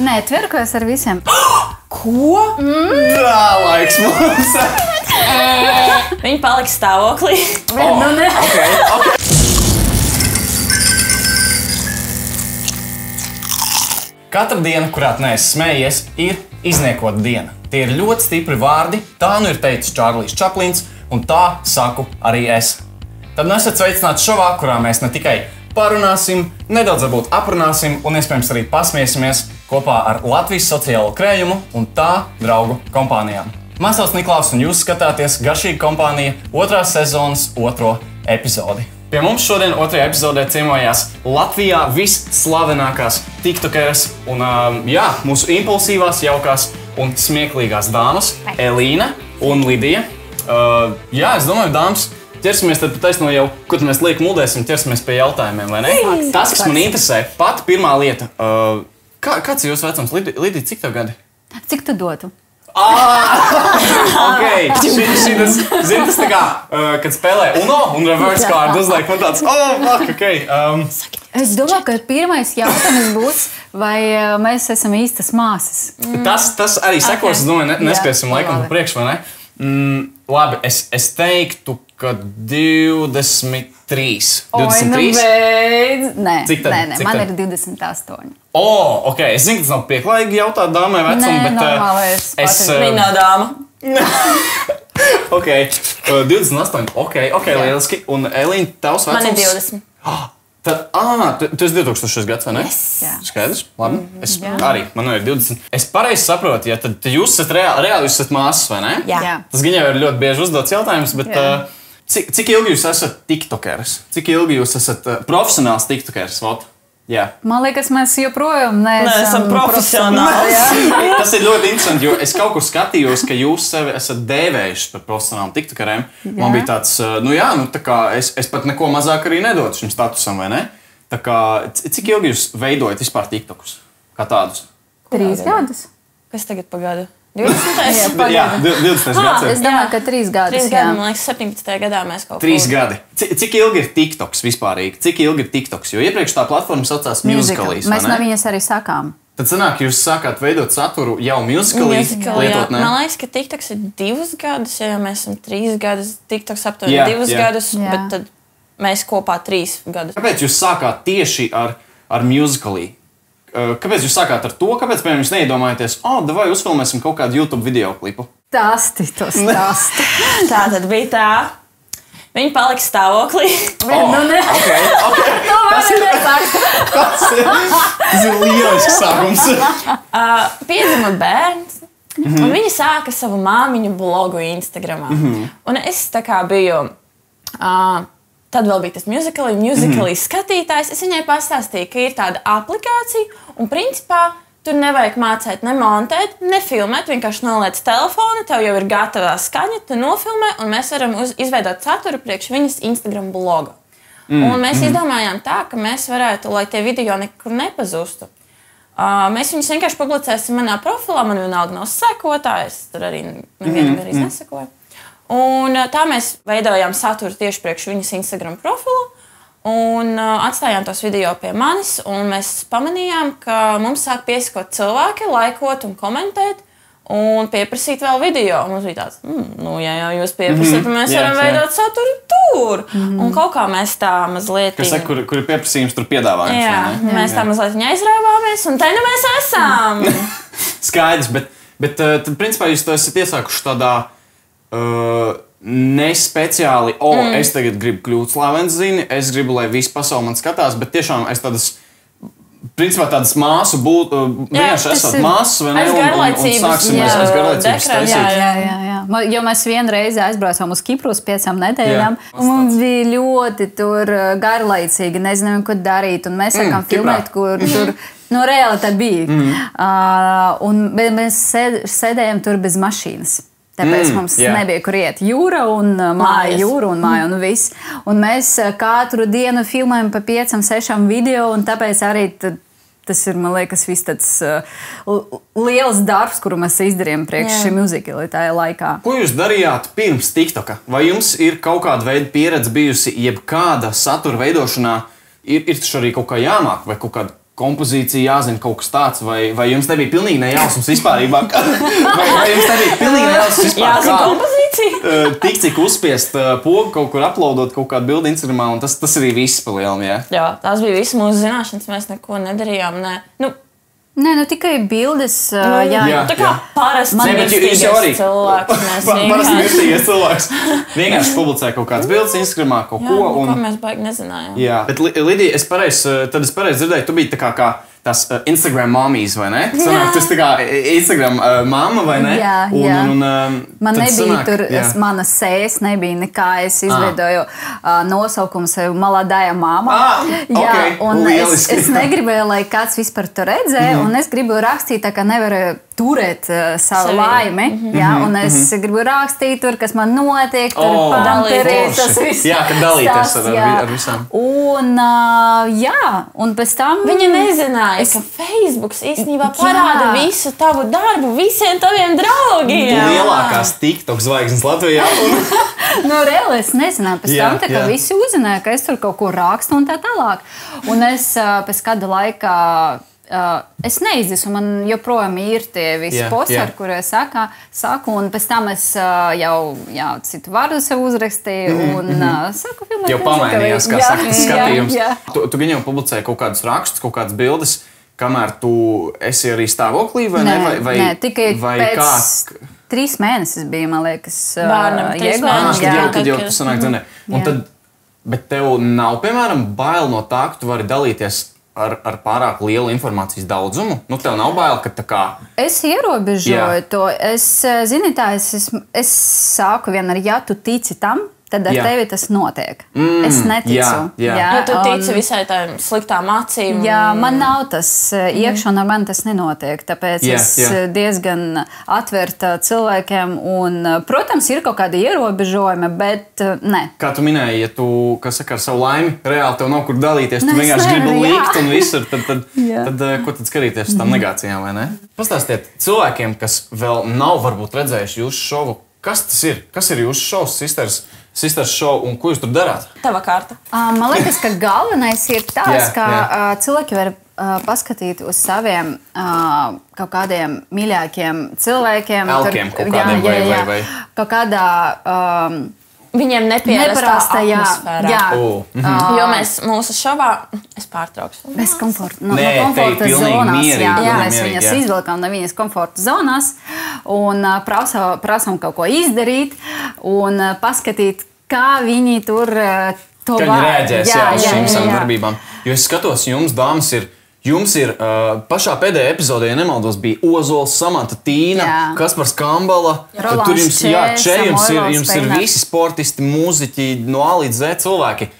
Nē, tverkos ar visiem. Ko? Tā, laiks mums! Viņi paliks stāvoklī. Nu, ne. Okay. Katra diena, kurā neesi smējies, ir izniekota diena. Tie ir ļoti stipri vārdi, tā nu ir teicis Čārlis Čaplins, un tā saku arī es. Tad nu esat sveicināti šovā, kurā mēs ne tikai parunāsim, nedaudz varbūt aprunāsim un iespējams arī pasmiesimies kopā ar Latvijas sociālo krējumu un tā draugu kompānijām. Man sauc Niklaus un jūs skatāties Garšīga kompānija 2. sezonas 2. epizodi. Pie mums šodien 2. epizodē ciemojās Latvijā visslavenākās tiktokeres un mūsu impulsīvās, jaukās un smieklīgās dāmas Elīna un Lidija. Es domāju, dāmas, ķersimies tad taisno jau, ko mēs liek muldēsim, ķersimies pie jautājumiem, vai ne? Tas, kas man interesē, pati pirmā lieta. Kāds ir jūsu vecums? Lidija, cik tev gadi? Cik tu dotu? Okay. Šitas, zini, tas tā kā, kad spēlē Uno un reverse card uzliek, man tāds, Es domāju, ka pirmais jautājums būs, vai mēs esam īstas māsas. Tas arī sekos, es domāju, nespēsim laikam pa priekšu, vai ne? Labi, es teiktu, ka 23. 23? Nē, Cik tad? nē, man ir 28. Ok, es zinu, ka tas nav pieklājīgi jautāt dāmai vecumu, bet normālais Viņa nav dāma. Ok, 28, ok, lieliski. Un Elīna, tavs vecums? Man ir 20. Tu esi 2000 gads, vai ne? Jā. Skaidrs, labi. Es arī, man ir 20. Es pareizi saprotu, ja tad jūs esat reāli jūs esat māsas, vai ne? Jā. Tas gan jau ir ļoti bieži uzdots jautājums, bet cik ilgi jūs esat tiktokeris? Cik ilgi jūs esat profesionāls tiktokeris? Jā. Man liekas, mēs joprojām neesam profesionāli. Tas ir ļoti interesanti, jo es kaut kur skatījos, ka jūs sevi esat dēvējuši par profesionāliem tiktokeriem. Man bija tāds, tā kā es pat neko mazāk arī nedotu šim statusam, vai ne? Tā kā, cik ilgi jūs veidojat vispār tiktokus? Kā tādus? 3 gadus. Kas tagad pagada? 20. Jā, 20. gads. Es domāju, ka 3 gadus. 3 gadi, man liekas, 17. gadā mēs kaut ko... 3 gadi. Cik ilgi ir tiktoks vispārīgi? Cik ilgi ir tiktoks? Jo iepriekš tā platforma saucās Musical.ly, vai ne? Mēs no viņas arī sakām. Tad sanāk, jūs sākāt veidot saturu jau Musical.ly lietotnē? Man liekas, ka tiktoks ir 2 gadus, ja mēs esam 3 gadus, tiktoks aptuveni 2 gadus, bet tad mēs kopā 3 gadus. Kāpēc jūs sākāt tieši ar Musical.ly? Kāpēc jūs sākāt ar to? Kāpēc, piemēram, jūs neiedomājaties, vai uzfilmēsim kaut kādu YouTube video klipu? Stāsti. Tā tad bija tā. Viņi paliks stāvoklī. Nu, ne. Tas ir lielisks sākums. Piedzima bērns, un viņi sāka savu māmiņu blogu Instagramā. Un es tā kā biju... Tad vēl bija tas Musical.ly skatītājs. Es viņai pastāstīju, ka ir tāda aplikācija, un principā tur nevajag mācīt, ne montēt, ne filmēt. Vienkārši noliec telefonu, tev jau ir gatavā skaņa, tu nofilmē, un mēs varam izveidot saturu priekš viņas Instagram bloga. Un mēs izdomājām tā, ka mēs varētu, lai tie video nekur nepazustu. Mēs viņus vienkārši publicēsim manā profilā, man vienalga nav sekotājs, tur arī nevienam arī nesekoja. Un tā mēs veidojām saturu tieši priekš viņas Instagram profilu un atstājām tos video pie manis. Un mēs pamanījām, ka mums sāk piesakot cilvēki, laikot un komentēt un pieprasīt vēl video. Un mums bija tāds, ja jūs pieprasat, mēs varam veidot saturu tur. Un kaut kā mēs tā mazliet... Kas saka, kur ir pieprasījums, tur piedāvājums. Jā, mēs tā mazliet aizrāvāmies un te nu mēs esam. Skaidrs, bet tad principā jūs to esat iesākuši tādā... nespeciāli, es tagad gribu kļūt slavens, zini, es gribu, lai visi pasauli man skatās, bet tiešām es tādas, principā tādas māsu būtu, vienkārši esat māsas, vai ne, un sāksim aiz garlaicības taisīt. Jā. Jo mēs vienreiz aizbraucām uz Kipru uz 5 nedēļām, un mums bija ļoti tur garlaicīgi, nezinām, ko darīt, un mēs sākām filmēt, kur tur, reāli tā bija. Un mēs sēdējām tur bez mašīnas. Tāpēc mums nebija kur iet jūra un māja un viss. Un mēs katru dienu filmējam pa 5-6 video, un tāpēc arī tas ir, man liekas, viss tāds liels darbs, kuru mēs izdarījām priekš šī Musical.ly tajā laikā. Ko jūs darījāt pirms TikToka? Vai jums ir kaut kāda veida pieredze bijusi, jebkāda satura veidošanā? Ir taču arī kaut kā jāmāk, vai kaut kāda kompozīcija jāzina kaut kas tāds, vai jums nebija pilnīgi nejausmas vispārībā? Vai jums nebija pilnīgi nejausmas vispār? Jāzina kompozīcija? Tik cik uzspiest pogu, kaut kur uploadot kaut kādu bildi Instagramā, un tas arī viss pa lielam, jā? Jā, tās bija visas mūsu zināšanas, mēs neko nedarījām, Nē, tikai bildes. Tā kā parasti mirstīgais cilvēks. Parasti mirstīgais cilvēks. Vienkārši publicēja kaut kādas bildes Instagramā, kaut ko. Ko mēs baigi nezinājām. Jā, bet Lidija, es pareizi dzirdēju, tu biji tā kā tās Instagram mommies, vai ne? Tas tā kā Instagram mamma, vai ne? Jā. Man nebija tur, mana sēs nebija nekā, es izveidoju nosaukumu sev Maladāja mamma. Jā, un es negribēju, lai kāds vispār to redzē, un es gribu rakstīt tā, ka nevaru turēt savu laimi, un es gribu rakstīt tur, kas man notiek, tur panterīs, tas viss. Jā, ka dalīties ar visām. Un pēc tam... Viņa nezināja, ka Facebooks īstenībā parāda visu tavu darbu visiem taviem draugiem. Lielākās TikTok zvaigznes Latvijā. Reāli es nezināju, pēc tam tā kā visi uzzināja, ka es tur kaut ko rakstu un tā tālāk. Un es pēc kāda laika... Es neizdesu, man joprojām ir tie visi posteri, kur es saku, un pēc tam es jau citu vārdu sev uzrakstīju, un saku filmēt. Jau pamainījās, kā saka, tas skatījums. Tu gan jau publicēji kaut kādus rakstus, kaut kādas bildes, kamēr tu esi arī stāvoklī, vai ne? Nē, tikai pēc 3 mēnesis bija, man liekas, Kad jau tu sanāk dzenē. Bet tev nav, piemēram, bail no tā, ka tu vari dalīties ar pārāk lielu informācijas daudzumu? Tev nav bail, ka tā kā... Es ierobežoju to. Es sāku vien ar, ja tu tici tam, tad ar tevi tas notiek. Es neticu. Jo tu tici visai tādām sliktām acīm. Jā, man nav tas iekšā, un ar mani tas nenotiek. Tāpēc es diezgan atvērta cilvēkiem, un, protams, ir kaut kādi ierobežojumi, bet ne. Kā tu minēji, ja tu, kas saka, ar savu laimi, reāli tev nav kur dalīties, tu vienkārši gribi likt un visur, tad ko tad skatīties uz tām negācijām, vai ne? Pastāstiet cilvēkiem, kas vēl nav varbūt redzējuši jūsu šovu, kas tas ir? Kas ir jūsu šovs, Sisters šovu, un ko jūs tur darāt? Tava kārta. Man liekas, ka galvenais ir tas, ka cilvēki var paskatīt uz saviem kaut kādiem mīļākiem cilvēkiem. Elkiem kaut kādiem vai? Kaut kādā... Viņiem nepierastā atmosfērā. Jo mēs mūsu šovā... Es pārtraukšu. Bez komforta. No komforta zonās. Mēs viņas izvilkām no viņas komforta zonās un prasām kaut ko izdarīt un paskatīt, kā viņi tur to var. Kā viņi rēģēs uz šīm savām darbībām. Jo es skatos, Jums ir pašā pēdējā epizodē, ja nemaldos, bija Ozols, Samanta Tīna, Kaspars Kambala. Tur jums ir visi sportisti, mūziķi, no A līdz Z cilvēki.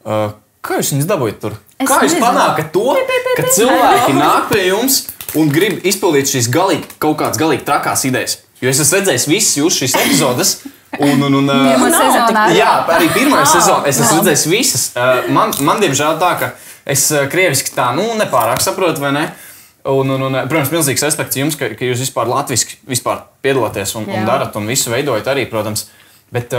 Kā jūs viņus dabūjat tur? Kā jūs panākat to, ka cilvēki nāk pie jums un grib izpildīt šīs kaut kādas galīgi trakās idejas? Jo es esmu redzējis visas jūsu šīs epizodes. Pirmā sezonā. Jā, arī pirmā sezonā. Es esmu redzējis visas. Man diemžēl tā, ka es krieviski tā, nepārāk saprotu, vai ne? Protams, milzīgs respekts jums, ka jūs vispār latviski piedalāties un darat un visu veidojat arī, protams. Bet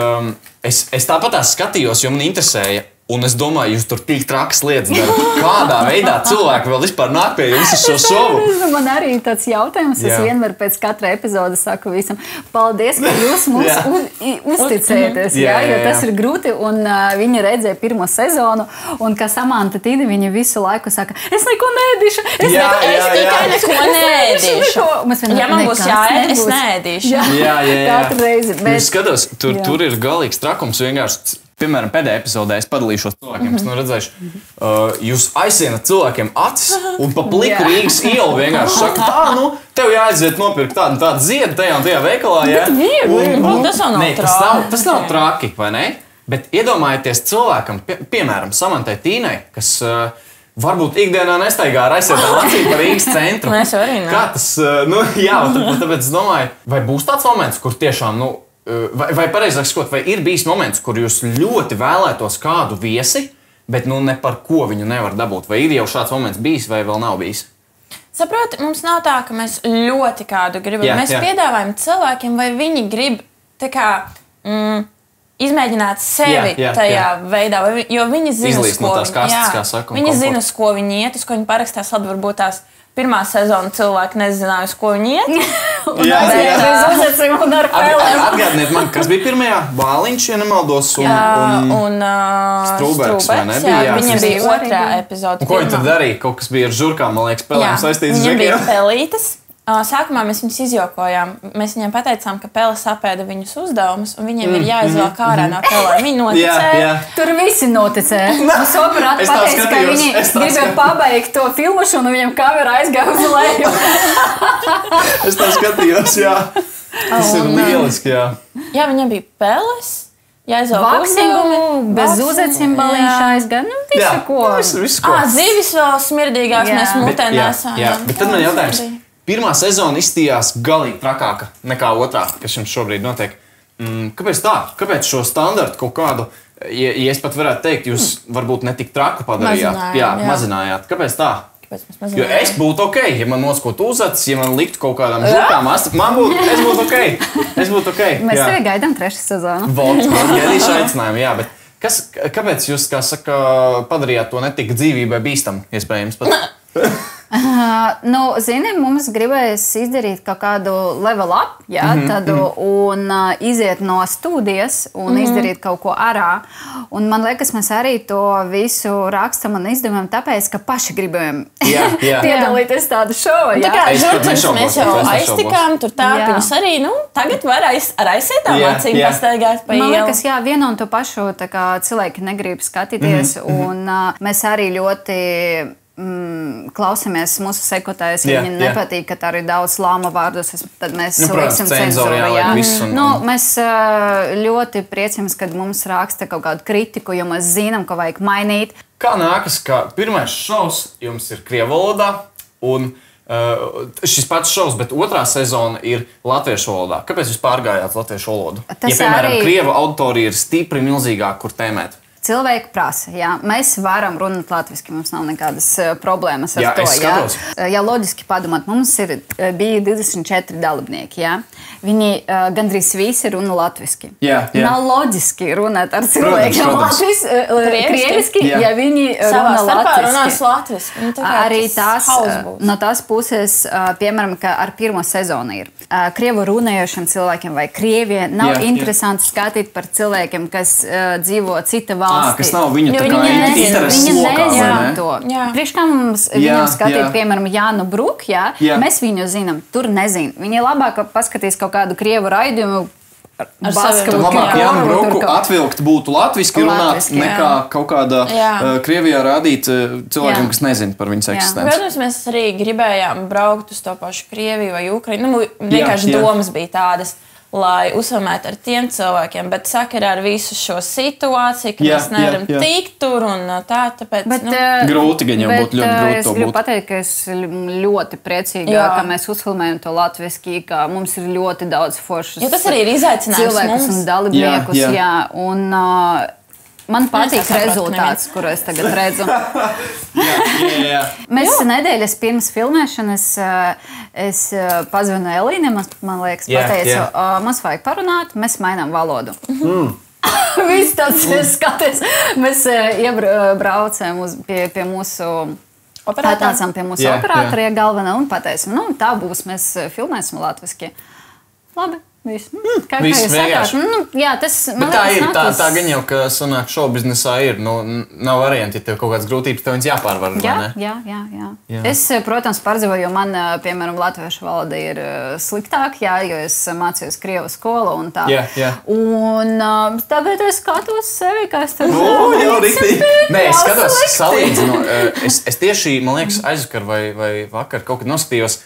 es tāpat skatījos, jo man interesēja. Un es domāju, jūs tur tik trakas lietas darat. Kādā veidā cilvēki vēl vispār nāk pie jums uz šo šovu? Man arī ir tāds jautājums. Es vienmēr pēc katra epizoda saku visam, paldies, ka jūs mums uzticēties. Jo tas ir grūti. Un viņi redzēja pirmo sezonu. Un kā Samanta Tīna, viņa visu laiku saka, es neko neēdīšu. Es tikai neko neēdīšu. Ja man būs jāēd, es neēdīšu. Katru reizi. Es skatos, tur ir galīgs trakums vienkārši. Piemēram, pēdējā epizodē es padalīšos cilvēkiem, kas nav redzējuši. Jūs aizsienat cilvēkiem acis un pa pliku Rīgas ielu vienkārši saka, tev jāaiziet nopirkt tādu ziedu tajā un tajā veikalā. Tas nav traki, vai ne? Bet iedomājieties cilvēkam, piemēram, Samantai Tīnai, kas varbūt ikdienā nestaigā ar aizsietām acīm pa Rīgas centru. Mēs arī ne. Kā tas, tāpēc es domāju, vai būs tāds moments, kur tiešām, vai pareizāk sakot, vai ir bijis moments, kur jūs ļoti vēlētos kādu viesi, bet ne par ko viņu nevar dabūt? Vai ir jau šāds moments bijis, vai vēl nav bijis? Saproti, mums nav tā, ka mēs ļoti kādu gribam. Mēs piedāvājam cilvēkiem, vai viņi grib tā kā izmēģināt sevi tajā veidā, jo viņi zina, izlīst no tās kastes, kā saka. Viņi zina, uz ko viņi iet, uz ko viņi parakstās. Labi, varbūt tās pirmā sezona cilvēki nezināja, uz ko viņi iet. Atgādiniet man, kas bija pirmajā? Bāliņš, ja nemaldos, un Strūbergs, vai ne? Viņam bija otrā epizode. Ko viņi tad darīja? Kaut kas bija ar žurkām, man liekas, pelēm saistīts. Viņam bija pelītes. Sākumā mēs viņus izjokojām. Mēs viņiem pateicām, ka pele sapēda viņus uzdevumus, un viņiem ir jāizvelk ārā no pelēm. Viņi noticēja. Tur visi noticēja. Mums operāti pateica, ka viņi gribēja pabeigt to filmušanu, un viņam kamera aizgāja uz leju. Es tā skatījos, jā. Tas ir lieliski, jā. Jā, viņam bija peles. Jāizvelk uzdevumi. Bez uzecim baliņš aizgāja. Nu, visu ko. Visu ko. Zivis vēl smirdīgāks, mēs mutē nesājām. Bet tad man jautājums. Pirmā sezona izstījās galīgi trakāka nekā otrā, kas jums šobrīd notiek. Kāpēc tā? Kāpēc šo standartu kaut kādu, ja es pat varētu teikt, jūs varbūt ne tik traku padarījāt? Mazinājāt. Kāpēc tā? Jo es būtu ok, ja man noskotu uzacis, ja man liktu kaut kādām žurkām astīt, es būtu ok. Mēs tevi gaidām 3. sezonu. Gaidīšu aicinājumu, jā, bet kāpēc jūs, kā saka, padarījāt to netik dzīvībai bīstam, iespējams pat? Zini, mums gribējās izdarīt kaut kādu level up, tādu, un iziet no studijas un izdarīt kaut ko ārā. Un man liekas, mēs arī to visu rakstam un izdomājam tāpēc, ka paši gribējam piedalīties tādu šovu. Tā kā žurķis mēs jau aiztikām, tur tārpiņus arī, tagad var ar aizsietām acīm pastaigāt pa ielu. Man liekas, vienu un to pašu cilvēki negrib skatīties, un mēs arī ļoti klausamies mūsu sekotājus, ja viņiem nepatīk, ka tā ir daudz lāma vārdus, tad mēs liksim cenzūru. Mēs ļoti priecamies, kad mums raksta kaut kādu kritiku, jo mēs zinām, ko vajag mainīt. Kā nākas, ka pirmais šovs jums ir krievu valodā, un šis pats šovs, bet otrā sezona ir latviešu valodā. Kāpēc jūs pārgājāt latviešu valodu? Ja, piemēram, krievu auditorija ir stipri milzīgāk, kur tēmēt. Cilvēki prasa, mēs varam runāt latviski, mums nav nekādas problēmas ar to. Ja loģiski padomāt, mums bija 24 dalībnieki. Viņi gandrīz visi runa latviski. Nav loģiski runāt ar cilvēkiem krieviski, ja viņi runa latviski. Arī no tās puses, piemēram, ka ar pirmo sezonu ir. Krievu runājošiem cilvēkiem vai Krievijai nav interesanti skatīt par cilvēkiem, kas dzīvo cita valstī. Kas nav viņu tā kā intereses lokā, vai ne? To. Priekš kā mums viņam skatīt, piemēram, Jānu Bruk, mēs viņu zinām, tur nezinu. Viņi labāk paskatīs kaut kādu krievu raidījumu. Labāk Jānu Bruku atvilkt būtu latviski runāt, nekā kaut kādā Krievijā rādīt cilvēkiem, kas nezin par viņas eksistenci. Protams, mēs arī gribējām braukt uz to pašu Krieviju vai Ukrainu. Vienkārši domas bija tādas, lai uzfilmētu ar tiem cilvēkiem, bet sakarā ar visu šo situāciju, ka mēs nevaram tikt tur un tāpēc... Grūti, gan jau būtu ļoti grūti to būt. Es gribu pateikt, ka es ļoti priecīga, ka mēs uzfilmējam to latviski, ka mums ir ļoti daudz foršas tas arī ir izaicinājums cilvēkus un dalībniekus, un man patīk rezultāts, kuru es tagad redzu. Mēs nedēļas pirms filmēšanas es pazvanu Elīnai, man liekas, pateicu, mums vajag parunāt, mēs mainām valodu. Viss tāds skaties. Mēs iebraucām pie mūsu atnācām pie mūsu operatorija galvenā un pateicām, tā būs, mēs filmēsim latviski. Labi. Viss vienkārši. Bet tā gan jau, ka sanāk šovu biznesā ir. Nav varianti, ja tev kaut kādas grūtības, tev viņas jāpārvar, vai ne? Jā. Es, protams, pārdzīvoju, jo man, piemēram, latviešu valoda ir sliktāk, jo es mācījos krievu skolu un tā. Un tagad es skatos sevi, kā es tur Nē, es skatos salīdzinu. Es tieši, man liekas, aizvakar vai vakar kaut kad noskatījos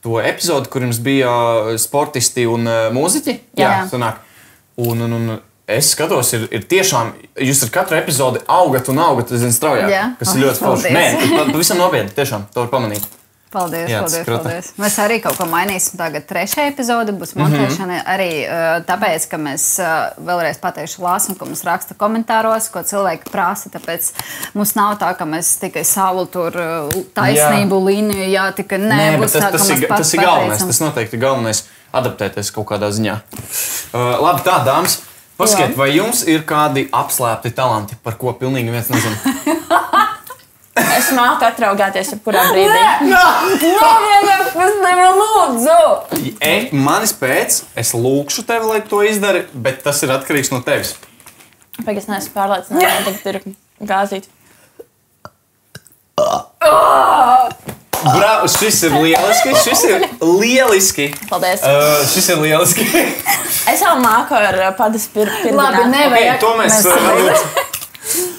to epizodu, kur jums bija sportisti un mūziķi. Sanāk. Un es skatos, ir tiešām, jūs ar katru epizodi augat un augat, straujāk, kas ir ļoti forši. Nē, pavisam nopietni, tiešām, to var pamanīt. Paldies. Mēs arī kaut ko mainīsim. Tagad 3. epizode būs montēšana arī tāpēc, ka mēs vēlreiz pateikšu lāsam, ko mums raksta komentāros, ko cilvēki prasa. Tāpēc mums nav tā, ka mēs tikai savu tur taisnību līniju, tikai nebūs tā, ka mēs pats tas ir galvenais, tas noteikti galvenais adaptēties kaut kādā ziņā. Labi, tā, dāmas. Paskiet, vai jums ir kādi apslēpti talanti, par ko pilnīgi neviens nezina? Es māku atraugāties jebkurā brīdī. Es nevaru lūdzu! Manis pēc, es lūkšu tevi, lai to izdari, bet tas ir atkarīgs no tevis. Pagaid, es neesmu pārliecināta, ka tagad ir gāzīt. Bravo, šis ir lieliski. Paldies. Šis ir lieliski. Es jau māku ar padas pirmdienā. Labi, nevajag. Okay, to mēs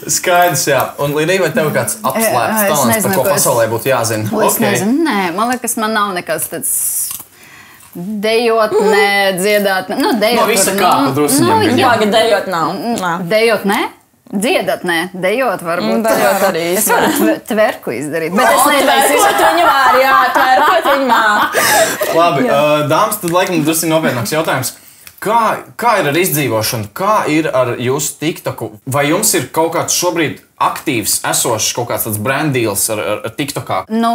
skaidrs, jā. Un Lidija, vai tev kāds apslēpts talants, par ko pasaulē būtu jāzina? Es nezinu, nē. Man liekas, man nav nekas tāds dejot, ne dziedāt. Nu, dejot. No visa kā, drusciņam. Jā, ka dejot nav. Dejot, ne? Dziedāt, nē. Dejot varbūt. Dejot arī. Es varu tverku izdarīt. Bet es Tverkot viņa var, jā. Tverkot viņa māk. Labi, dāmas, tad laikam drusciņ nopietnāks jautājums. Kā ir ar izdzīvošanu? Kā ir ar jūsu TikToku? Vai jums ir kaut kāds šobrīd aktīvs, esošs kaut kāds tāds brand deals ar TikTokā? Nu,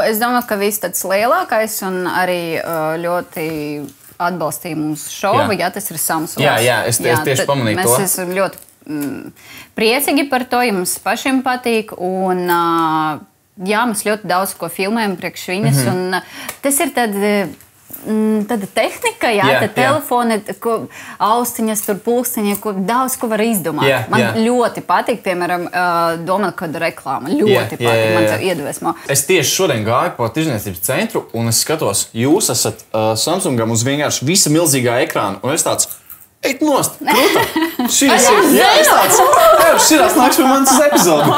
es domāju, ka viss tāds lielākais un arī ļoti atbalstīja mūsu šovu, ja tas ir Samsungs. Jā, es tieši pamanīju to. Mēs esam ļoti priecīgi par to, ja mums pašiem patīk. Un, jā, mēs ļoti daudz ko filmējam priekš viņas. Un tas ir tāda tehnika, telefoni, austiņas, tur pulksteņi, daudz ko var izdomāt. Man ļoti patīk, piemēram, domāt kādu reklāmu. Ļoti patīk, man tev iedvesmo. Es tieši šodien gāju pa tirdzniecības centru un es skatos, jūs esat Samsungam uz vienkārši visa milzīgā ekrāna. Un es tāds, eit nost, krūta. Šīs nāks pie manas epizodi.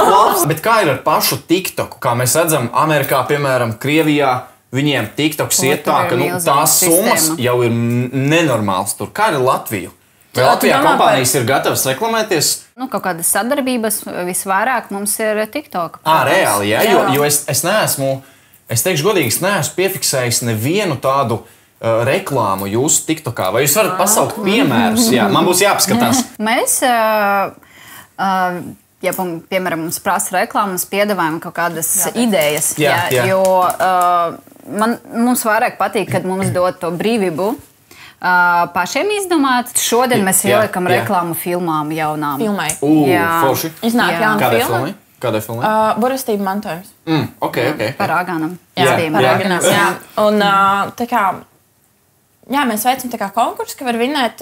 Bet kā ir ar pašu TikToku? Kā mēs redzam, Amerikā, piemēram, Krievijā, viņiem TikToks iet tā, ka tās summas jau ir nenormāls tur. Kā ir Latviju? Vai Latvijā kompānijas ir gatavas reklamēties? Nu, kaut kādas sadarbības visvairāk mums ir TikTok. Reāli, jā? Jo es neesmu, es teikšu godīgi, es neesmu piefiksējis nevienu tādu reklāmu jūsu TikTokā. Vai jūs varat pasaukt piemērus? Jā, man būs jāpaskatās. Mēs, ja piemēram mums prasa reklāmu, mēs piedāvājam kaut kādas idejas. Jo mums vairāk patīk, kad mums dod to brīvību pašiem izdomāt. Šodien mēs ieliekam reklāmu filmām jaunām. Filmai. Forši. Iznāk jauna filma. Kādai filmai? Burvestība mantojums. Ok. Par Aganam. Par Aganam, jā. Un tā kā, jā, mēs veicam tā kā konkursu, ka var vinēt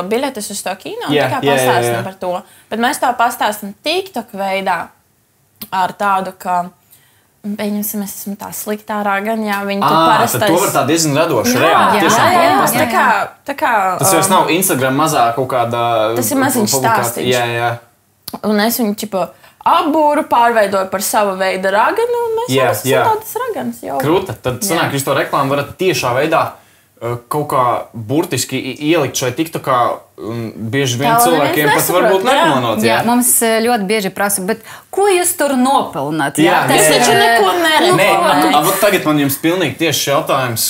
biļetes uz to kino un tā kā pastāstam par to. Bet mēs to pastāstam TikTok veidā ar tādu, ka pieņemsim, es esmu tā sliktā Ragana, jā, viņi tur parastais. Tad to var tā diezgan radoši, reāli. Tā kā... Tas vairs nav Instagram mazā kaut kādā... Tas ir maziņš stāstīgs. Jā. Un es viņu, apbūru, pārveidoju par savu veidu Raganu, un mēs esam tādas Raganas jau. Krūta, tad sanāk, jūs to reklāmu varat tiešā veidā kaut kā burtiski ielikt šai TikTokā, bieži vien cilvēkiem pat varbūt nepamanot. Jā, mums ļoti bieži prasa, bet ko jūs tur nopelnāt? Tas taču neko neredz. Tagad man jums pilnīgi tieši jautājums,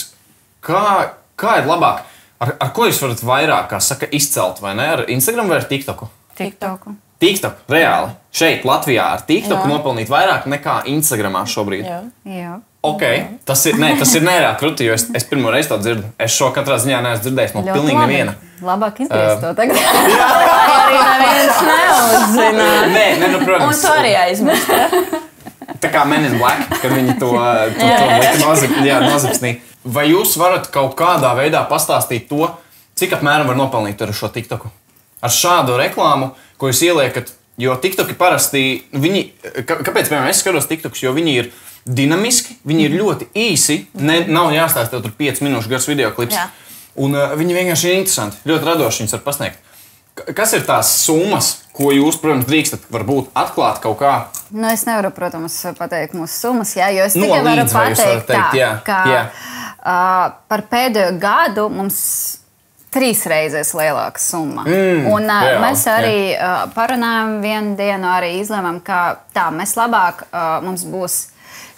kā ir labāk, ar ko jūs varat vairāk, kā saka, izcelt, vai ne? Ar Instagram vai ar TikToku? TikToku. TikTok, reāli. Šeit, Latvijā, ar TikToku nopelnīt vairāk nekā Instagramā šobrīd. Jā. Ok, tas ir nereāli krūti, jo es pirmo reizi to dzirdu. Es šo katrā ziņā neesmu dzirdējis no pilnīgi neviena. Labāk izdarīt to tagad. Arī neviens neuzzina. Nē, protams. Un to arī aizmirst. Tā kā Men in Black, kad viņi to nozipsnīja. Vai jūs varat kaut kādā veidā pastāstīt to, cik apmēram var nopelnīt ar šo TikToku? Ar šādu reklāmu, ko jūs ieliekat, jo TikToki parasti, kāpēc, piemēram, es skatos TikToks, jo viņi ir dinamiski, viņi ir ļoti īsi, nav jāstāsta tev tur 5 minūšu gars videoklips, un viņi vienkārši ir interesanti, ļoti radoši viņus var pasniegt. Kas ir tās summas, ko jūs, protams, drīkstat varbūt atklāt kaut kā? Nu, es nevaru, protams, pateikt mūsu summas, jo es tikai varu pateikt tā, ka par pēdējo gadu mums 3 reizes lielāka summa. Un mēs arī parunājam vienu dienu, arī izlēmām, ka tā, mēs labāk, mums būs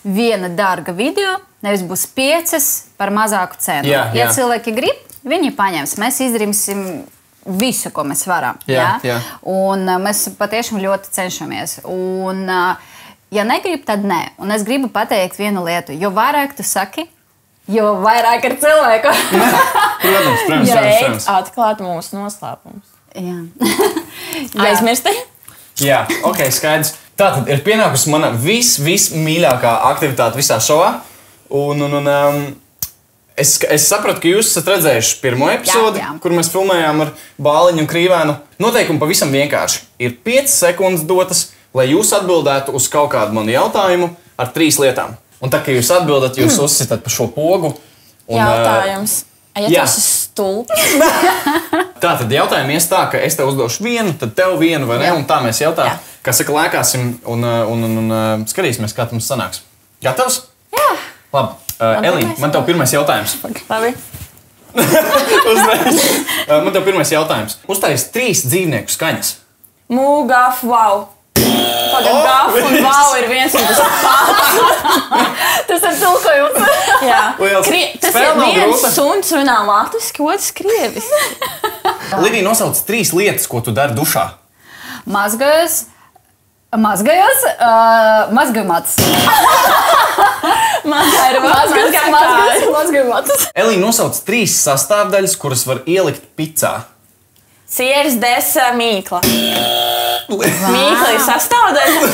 viena dārga video, nevis būs 5 par mazāku cenu. Ja cilvēki grib, viņi paņems. Mēs izdarīsim visu, ko mēs varam. Un mēs patiešām ļoti cenšamies. Un, ja negrib, tad nē. Un es gribu pateikt vienu lietu. Jo vairāk tu saki, jo vairāk ir cilvēku. Protams. Atklāt mūsu noslēpumus. Aizmirsti? Jā, ok, skaidrs. Tātad ir pienākusi mana vismīļākā aktivitāte visā šovā. Es sapratu, ka jūs esat redzējuši pirmo epizodi, kur mēs filmējām ar Bāliņu un Krīvēnu. Noteikumi pavisam vienkārši. Ir 5 sekundes dotas, lai jūs atbildētu uz kaut kādu manu jautājumu ar 3 lietām. Un tā, ka jūs atbildat, jūs uzsitat pa šo pogu. Jautājums. Ja tas ir stulbs. Tātad jautājumi ies tā, ka es tev uzdošu vienu, tad tev vienu, vai ne? Un tā mēs jautājam, kā saka, lēkāsim un skatīsimies, kā mums sanāks. Gatavs? Jā. Labi. Elīna, man tev pirmais jautājums. Labi. Man tev pirmais jautājums. Uztais 3 dzīvnieku skaņas. Mū, gaf, wow. Pagad, gaf un wow ir viens un tas pats. Tas ir tulkojums. Jā. Tas Spēle ir nav viens grūta. suns runā latviski, otrs krievis. Lidija nosauc 3 lietas, ko tu dari dušā. Mazgājos, mazgāju matus. Mazgāju matus. Elīna nosauc 3 sastāvdaļas, kuras var ielikt picā. Sieras, desa, mīkla. Mīkla ir sastāvdaļa.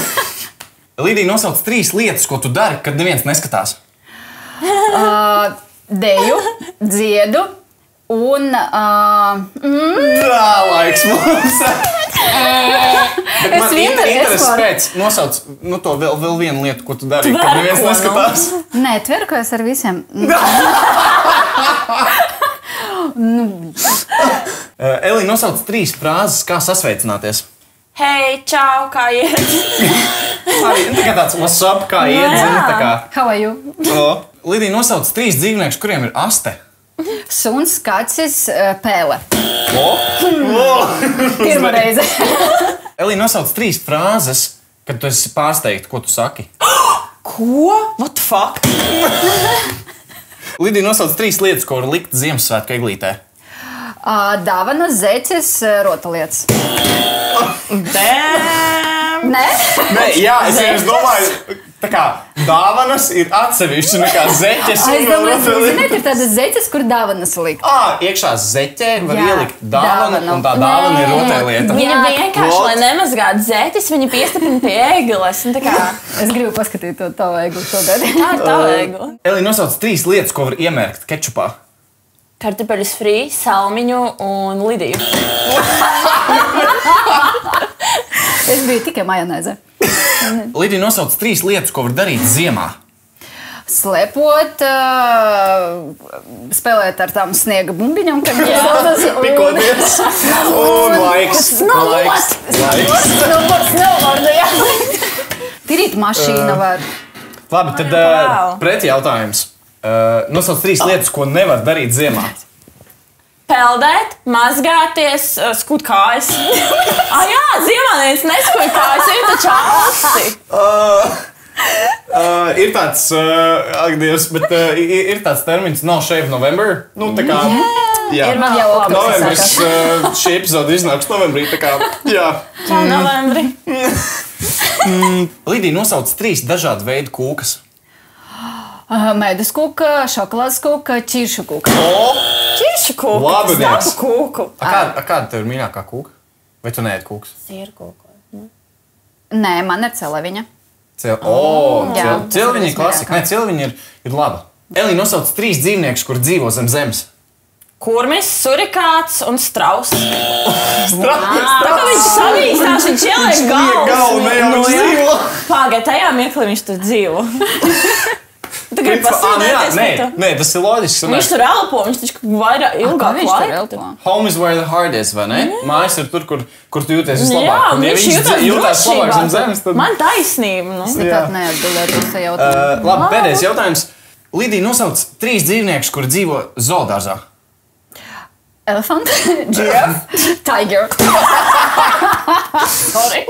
Lidija nosauc 3 lietas, ko tu dari, kad neviens neskatās. Deju, dziedu un... Laiks mums! Bet man interesi pēc nosauc to vēl vienu lietu, ko tu dari, kad neviens neskatās. Nē, tverkojos ar visiem. Elīna nosauc 3 frāzes, kā sasveicināties. Hei, čau, kā iet? Tikai tāds what's up, kā iet, zini, tā kā. How are you? Lidija nosauc 3 dzīvniekus, kuriem ir aste. Suns, kacis, pēle. Pirmā Pirmā reize. Elīna nosauc 3 frāzes, kad tu esi pārsteigta, ko tu saki. Ko? What the fuck? Lidija nosauc 3 lietas, ko var likt Ziemassvētku eglītē. Dāvanas, zeķes, rotalietas. Damn! Nē? Nē, jā, es domāju, tā kā dāvanas ir atsevišķi nekā zeķes. Es domāju, ziniet, ir tādas zeķes, kur dāvanas likt. Iekšā zeķē var ielikt dāvanu, un tā dāvana ir rotaļlieta. Viņa vienkārši, lai nemazgātu zeķes, viņa piestiprina pie ēgles. Es gribu paskatīt to tavu ēgli šogad. Tā ir tava ēgle. Elīna nosauc 3 lietas, ko var iemērkt kečupā. Kartupeļus frī, salmiņu un lidiju. Es biju tikai majonēze. Lidija nosauc 3 lietas, ko var darīt ziemā. Slepot, spēlēt ar tām sniega bumbiņām, kad Pikoties. Un laiks. Snowboard, jā. Tirīt mašīna var. Labi, tad pretī jautājums. Nosauc 3 lietas, ko nevar darīt ziemā. Peldēt, mazgāties, skūt kājas. Jā, ziemā neviens neskuj kājas, ir taču austi. Ir tāds, Dievs, bet ir tāds termins no shave November. Nu, tā kā, jā. Ir man jau Novembris, šī epizode iznāks novembrī, tā kā, jā. Čau, novembri. Lidija nosauc 3 dažādu veidu kūkas. Medus kūka, šokolādes kūka, ķiršu kūka. Ķiršu kūka. Labi, Stapu kūku. Kāda tev ir mīļākā kūka? Vai tu neēd kūkas? Sieru kūku. Nē, man ir celeviņa. Celeviņa ir klasika. Nē, celeviņa ir laba. Elīna nosauc 3 dzīvniekus, kur dzīvo zem zemes. Kurmis, surikāts un strauss. Tā kā viņš savīstās, viņš ieliek galvu. Ne jau viņš dzīvo. Pāgai, tajā mirklī viņš tur dzīvo. Tu gribi pasūdēties? Nē, tas ir loģiski. Viņš tur elpo, viņš taču vairāk ilgāk laiku. Home is where the heart is, vai ne? Mājas ir tur, kur tu jūties vislabāk. Jā, Un ja viņš jūtās labāk zem zemes, tad... Man taisnība. Es nekad neatbildēju uz šo jautājumu. Labi, pēdējais jautājums. Lidija nosauc 3 dzīvniekus, kuri dzīvo zoodārzā. Elefant, giraffe, tiger. Sorry.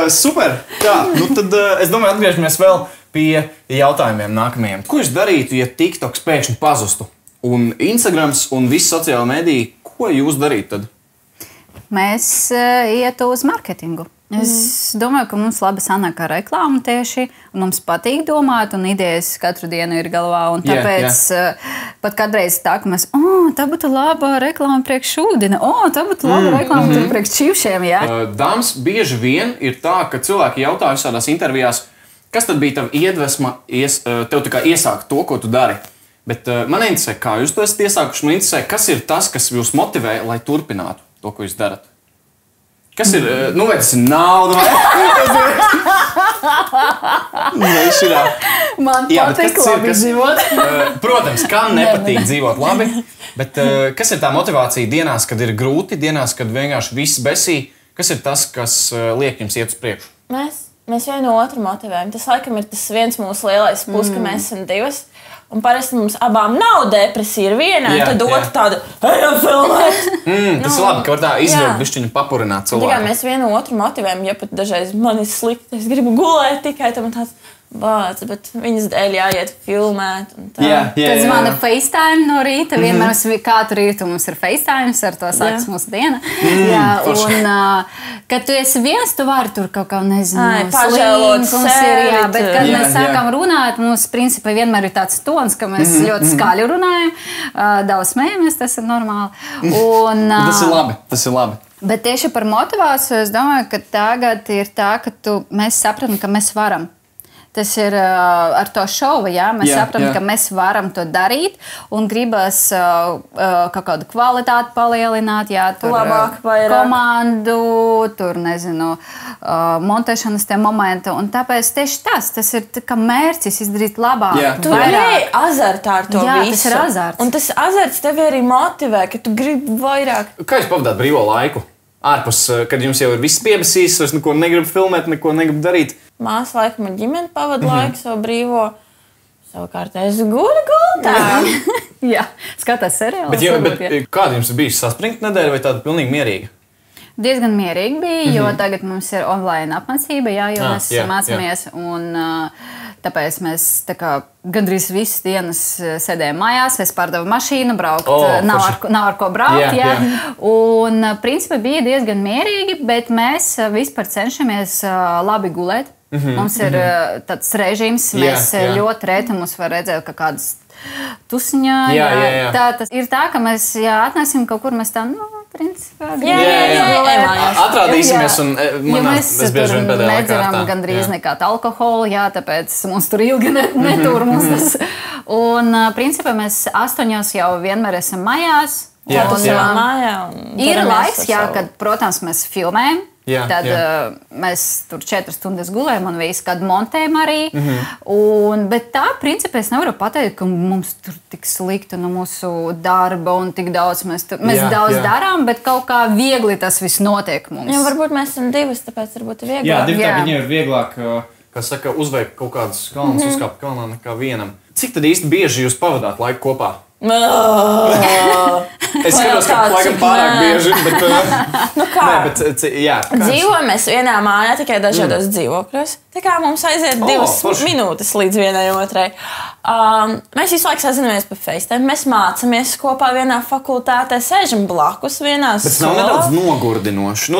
Super! Tā, nu tad es domāju, atgriežamies vēl pie jautājumiem nākamajiem. Ko jūs darītu, ja TikToks pēkšņi pazustu? Un Instagrams un visi sociāli mediji, ko jūs darītu tad? Mēs ietu uz marketingu. Es domāju, ka mums labi sanāk ar reklāmu tieši, un mums patīk domāt, un idejas katru dienu ir galvā. Un tāpēc pat kādreiz tā, ka mēs, tā būtu laba reklāma priekš šūdina, tā būtu laba reklāma priekš čivšiem, jā. Dāmas, bieži vien ir tā, ka cilvēki jautā visādās intervijās, kas tad bija tava iedvesma tev tā kā iesākt to, ko tu dari? Bet man interesē, kā jūs to esat iesākuši, man interesē, kas ir tas, kas jūs motivē, lai turpinātu to, ko jūs darat? Kas ir, vai tas ir nauda, Man patīk labi dzīvot. Protams, kam nepatīk dzīvot labi, bet kas ir tā motivācija dienās, kad ir grūti, dienās, kad vienkārši viss besī, kas ir tas, kas liek jums iet uz priekšu? Mēs vienu otru motivējam. Tas laikam ir tas viens mūsu lielais plus, ka mēs esam divas. Un parasti mums abām nav depresija, ir viena, un tad otra tāda - ejam filmēt! Tas ir labi, ka var tā izvilkt bišķiņu papurināt cilvēku. Tikai mēs vienu otru motivējam, ja pat dažreiz man ir slikti, es gribu gulēt tikai tam tāds bāc, bet viņas dēļ jāiet filmēt. Tad zvana FaceTime no rīta, vienmēr katru rītu mums ir FaceTime, ar to sāks mūsu diena. Un, kad tu esi viens, tu vari tur kaut kā, nezinu, pažēlot sevi. Bet, kad mēs sākam runāt, mums principā vienmēr ir tāds tons, ka mēs ļoti skaļi runājam, daudz smējamies, tas ir normāli. Tas ir labi. Bet tieši par motivāciju es domāju, ka tagad ir tā, ka mēs sapratam, ka mēs varam. Tas ir ar to šovu, jā. Mēs saprotam, ka mēs varam to darīt un gribas kaut kādu kvalitāti palielināt, jā, tur labāk, vairāk komandu, tur, nezinu, montēšanas tie momenti. Un tāpēc tieši tas ir kā mērķis izdarīt labāk. Tu ej azartā ar to visu. Tas ir azarts. Un tas azarts tevi arī motivē, ka tu gribi vairāk. Kā jūs pavadāt brīvo laiku? Ārpus, kad jums jau ir viss piebasījis, es neko negribu filmēt, neko negribu darīt. Māsa laikam ar ģimeni pavada laiku savu brīvo. Savukārt es guļu gultā. Jā, skatās seriālus. Bet kāda jums ir bijusi saspringta nedēļa vai tāda pilnīgi mierīga? Diezgan mierīgi bija, jo tagad mums ir online apmācība, jo mēs mācāmies. Un tāpēc mēs gandrīz visas dienas sēdējām mājās, es pārdevu mašīnu, braukt, nav ar ko braukt. Un principā bija diezgan mierīgi, bet mēs vispār cenšamies labi gulēt. Mums ir tāds režīms, mēs ļoti reti mums var redzēt, ka kādas tusiņā. Tas ir tā, ka mēs atnesim kaut kur, mēs tā, principā. Atrādīsimies un mēs tur nedzeram gandrīz nekādu alkoholu, tāpēc mums tur ilgi netur mums tas. Un principā mēs 8 jau vienmēr esam mājās. Ir laiks, kad, protams, mēs filmējam. Tad mēs tur 4 stundas gulējam un visu kādu montējam arī. Bet tā, principā, es nevaru pateikt, ka mums tur tik slikti no mūsu darba un tik daudz mēs daudz darām, bet kaut kā viegli tas viss notiek mums. Varbūt mēs esam divas, tāpēc varbūt ir vieglāk. Jā, viņiem ir vieglāk, kā saka, uzveikt kaut kādus kalnus, uzkāpt kalnā nekā vienam. Cik tad īsti bieži jūs pavadāt laiku kopā? Es skatos, ka laikam pārāk bieži, bet dzīvojam mēs vienā mājā, tikai dažādos dzīvokļos. Tā kā mums aiziet 2 minūtes līdz vienai otrai. Mēs visu laiku sazinamies pa FaceTime, mēs mācāmies kopā vienā fakultātē, sēžam blakus vienā skolā. Bet nav nedaudz nogurdinoši,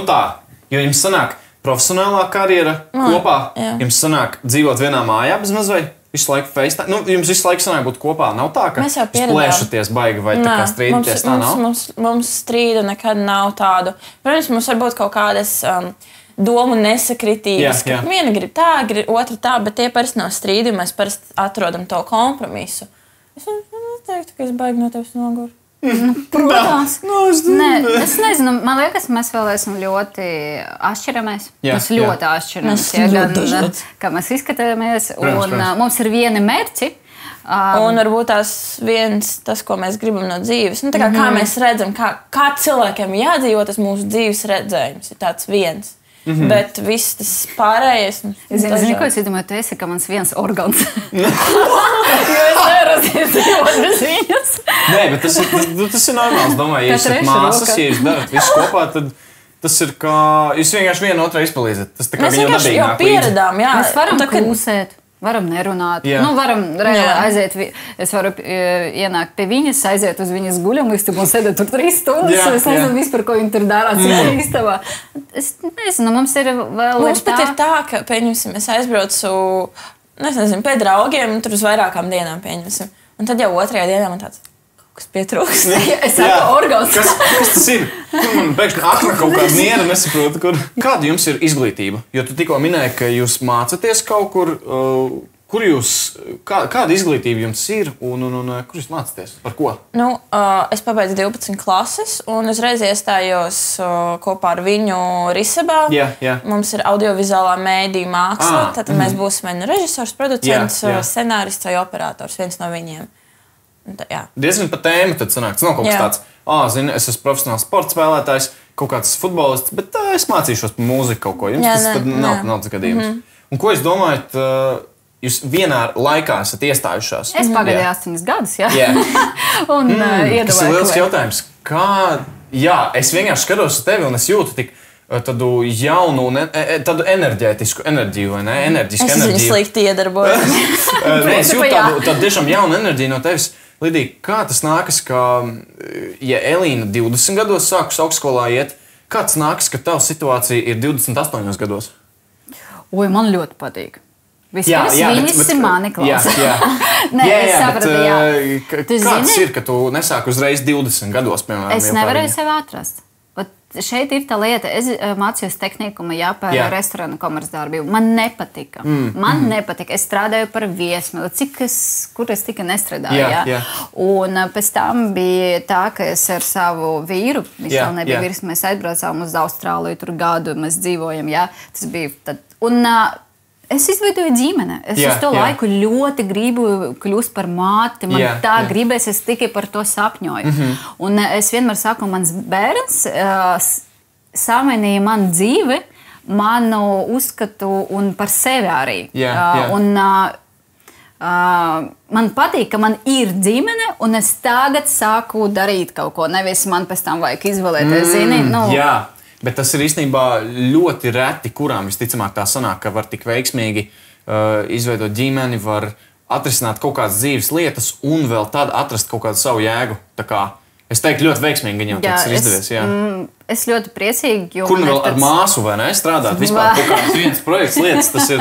jo jums sanāk profesionālā karjera kopā, jums sanāk dzīvot vienā mājā bez mazvai? Visu laiku FaceTime. Jums visu laiku sanāk būt kopā. Nav tā, ka jūs plēšaties baigi vai tā kā strīdaties. Tā nav? Mums strīda nekad nav tādu. Protams, mums var būt kaut kādas domu nesakritības. Ka viena grib tā, otra tā, bet tie parasti nav strīdi. Mēs parasti atrodam to kompromisu. Es teiktu, ka es baigi no tevis noguru. Protams. Es nezinu, man liekas, mēs vēl esam ļoti atšķiramies. Mēs ļoti atšķiramies, gan kā mēs izskatāmies. Un mums ir vieni mērķi. Un varbūt tas, ko mēs gribam no dzīves. Kā mēs redzam, kā cilvēkiem jādzīvo, tas mūsu dzīves redzējums ir tāds viens. Bet viss tas pārējais. Es zinu, ko es domāju, tu esi kā mans viens organs. Jo es nevaru dzīvot bez viņas. Nē, bet tas ir normāls. Domāju, ja jūs esat māsas, ja jūs darat visu kopā, tad tas ir kā... Jūs vienkārši vienu otru izpalīdzat. Tas tā kā mēs vienkārši jau pieredām, Mēs varam klusēt. Varam nerunāt. Varam reāli aiziet. Es varu ienākt pie viņas, aiziet uz viņas guļamlistu un sēdēt tur 3 stundas. Es nezinu vispār, ko viņi tur dara. Es nezinu, mums ir vēl. Mums pat ir tā, ka, pieņemsim, es aizbraucu, pie draugiem, tur uz vairākām dienām pieņemsim. Un tad jau 2. dienā man tāds. Kas pietrūkst. Es saku orgasms. Kas tas ir? Man pēkšņi akna kaut kāda niera nesaprotu. Kāda jums ir izglītība? Jo tu tikko minēji, ka jūs mācaties kaut kur. Kāda izglītība jums ir un kur jūs mācaties? Par ko? Es pabeidzu 12 klases un uzreiz iestājos kopā ar viņu Risebā. Mums ir audiovizuālā mēdīja māksla. Tad mēs būsim vai režisors, producents, scenārists vai operators, viens no viņiem. Diezgan pa tēmu tad sanāk. Tas nav kaut kas tāds, es esmu profesionāls sporta spēlētājs, kaut kāds futbolists, bet es mācīšos par mūziku kaut ko. Jums tas tad nav tas gadījums. Un ko jūs domājat, jūs vienā laikā esat iestājušās? Es pagaidīju 8 gadus, Un iedomāju. Tas ir liels jautājums. Es vienkārši skatos uz tevi un es jūtu tik tādu jaunu, tādu enerģētisku enerģiju, vai ne? Enerģisku enerģiju. Es viņu slikti iedarbojos. Es jūtu tādu tiešām jaunu enerģiju no tevis. Lidija, kā tas nākas, ka, ja Elīna 20 gados sākus augstskolā iet, kā tas nākas, ka tava situācija ir 28 gados? Man ļoti patīk. Vispirms visi mani klausa. Es sapratu, kāds ir, ka tu nesāki uzreiz 20 gados, piemēram? Es nevarēju sevi atrast. Šeit ir tā lieta, es mācījos tehnikumu par restorānu komercdarbību. Man nepatika. Man nepatika. Es strādāju par viesmīli, kur es tikai nestrādāju. Un pēc tam bija tā, ka es ar savu vīru, viņš vēl nebija vīrs, mēs aizbraucām uz Austrāliju, tur gadu mēs dzīvojam. Tas bija tad. Un es izveidoju ģimeni. Es uz to laiku ļoti gribu kļūt par māti. Man tā gribēs, es tikai par to sapņoju. Un es vienmēr saku, mans bērns samainīja manu dzīvi, manu uzskatu un par sevi arī. Un man patīk, ka man ir ģimene, un es tagad sāku darīt kaut ko. Nevis man pēc tam vajag izvēlēties, zini. Bet tas ir īstenībā ļoti reti, kurām visticamāk tā sanāk, ka var tik veiksmīgi izveidot ģimeni, var atrisināt kaut kādas dzīves lietas un vēl tad atrast kaut kādu savu jēgu. Tā kā es teiktu, ļoti veiksmīgi viņam tas ir izdevies. Es ļoti priecīgi. Kur vēl ar māsu vai ne strādāt? Vispār kaut kāds viens projekts lietas, tas ir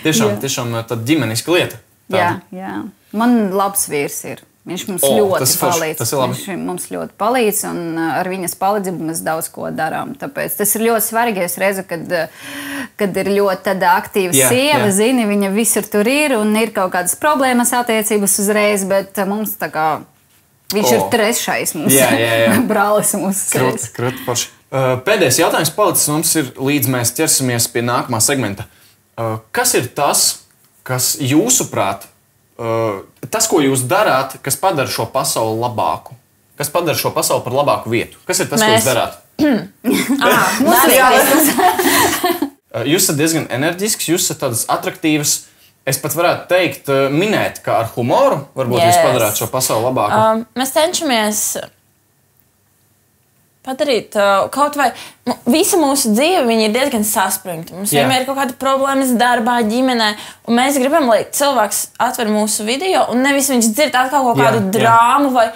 tiešām tāda ģimeniska lieta. Jā. Man labs vīrs ir. Viņš mums ļoti palīdz. Viņš mums ļoti palīdz, un ar viņas palīdzību mēs daudz ko darām. Tāpēc tas ir ļoti svarīgi. Es redzu, kad ir ļoti tāda aktīva sieva, zini, viņa visur tur ir, un ir kaut kādas problēmas attiecības uzreiz, bet mums tā kā viņš ir trešais mums. Brālis mums. Krūti forši. Pēdējais jautājums palicis mums ir, līdz mēs ķersimies pie nākamā segmenta. Kas ir tas, kas jūsuprāt, tas, ko jūs darāt, kas padara šo pasauli labāku? Kas padara šo pasauli par labāku vietu? Kas ir tas, ko jūs darāt? Jūs esat diezgan enerģisks, jūs esat tādas atraktīvas. Es pat varētu teikt, minēt, ka ar humoru varbūt jūs padarāt šo pasauli labāku. Mēs cenšamies padarīt kaut vai visa mūsu dzīve ir diezgan saspringta. Mums vienmēr ir kaut kāda problēmas darbā, ģimenē, un mēs gribam, lai cilvēks atver mūsu video, un nevis viņš dzird atkal kaut kādu drāmu vai